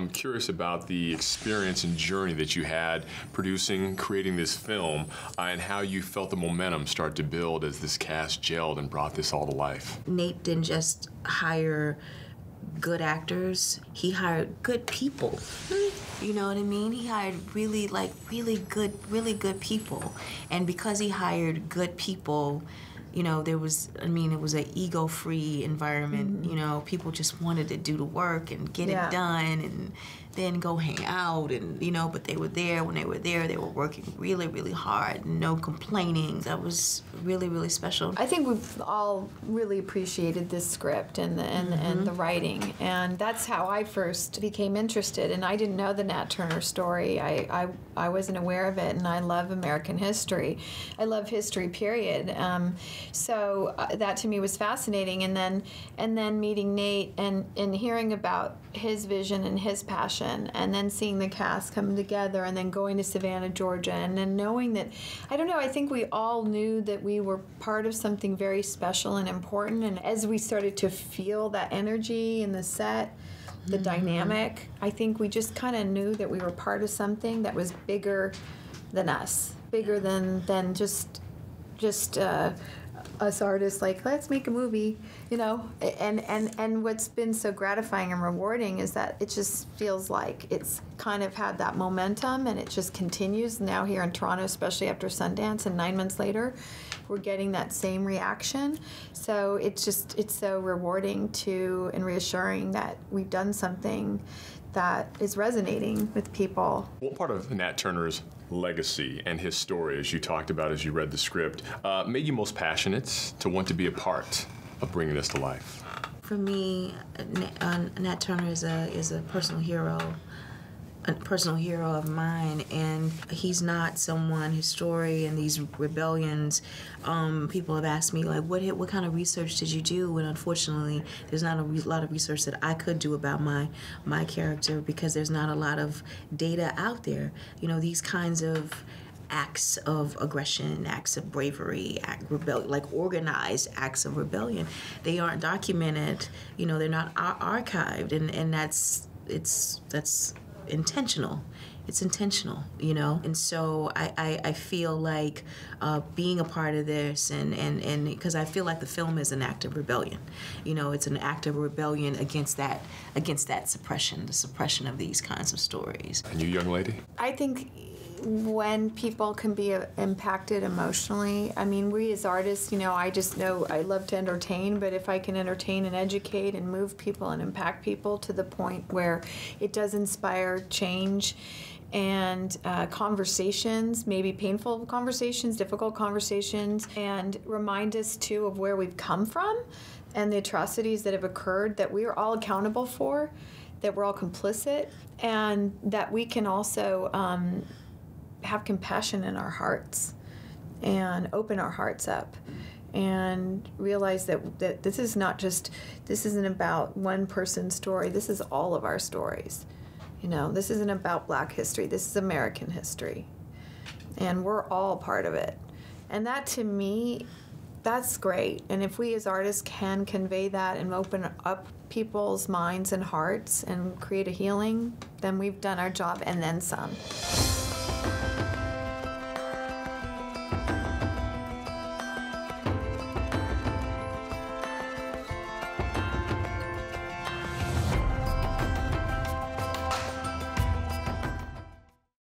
I'm curious about the experience and journey that you had creating this film, and how you felt the momentum start to build as this cast gelled and brought this all to life. Nate didn't just hire good actors, he hired good people. You know what I mean? He hired really good people. And because he hired good people, you know, it was an ego-free environment. You know, people just wanted to do the work and get it done and then go hang out, and, you know, but they were there. When they were there, they were working really, really hard, no complaining. That was really, really special. I think we've all really appreciated this script and the writing, and that's how I first became interested. And I didn't know the Nat Turner story. I wasn't aware of it, and I love American history. I love history, period. So that to me was fascinating. And then meeting Nate and hearing about his vision and his passion, and then seeing the cast come together, and then going to Savannah, Georgia, and then knowing that, I don't know, I think we all knew that we were part of something very special and important. And as we started to feel that energy in the set, the dynamic, I think we just kind of knew that we were part of something that was bigger than us, bigger than just us artists, like, let's make a movie, you know. And what's been so gratifying and rewarding is that it just feels like it's kind of had that momentum, and it just continues now here in Toronto, especially after Sundance, and 9 months later we're getting that same reaction. So it's so rewarding and reassuring that we've done something that is resonating with people. What part of Nat Turner's legacy and his story, as you talked about as you read the script, made you most passionate to want to be a part of bringing this to life? For me, Nat Turner is a personal hero of mine, and he's not someone, his story and these rebellions, people have asked me, like, what kind of research did you do? And unfortunately, there's not a lot of research that I could do about my character, because there's not a lot of data out there. You know, these kinds of acts of aggression, acts of bravery, rebellion, like organized acts of rebellion, they aren't documented. You know, they're not archived, and that's intentional. It's intentional, you know? And so I feel like being a part of this, and because I feel like the film is an act of rebellion. You know, it's an act of rebellion against that suppression, the suppression of these kinds of stories. And you, young lady? I think when people can be impacted emotionally, I mean, we as artists, you know, I just know I love to entertain, but if I can entertain and educate and move people and impact people to the point where it does inspire change and conversations, maybe painful conversations, difficult conversations, and remind us too of where we've come from and the atrocities that have occurred that we are all accountable for, that we're all complicit, and that we can also have compassion in our hearts and open our hearts up and realize that this isn't about one person's story. This is all of our stories. You know, this isn't about Black history. This is American history. And we're all part of it. And that, to me, that's great. And if we as artists can convey that and open up people's minds and hearts and create a healing, then we've done our job and then some.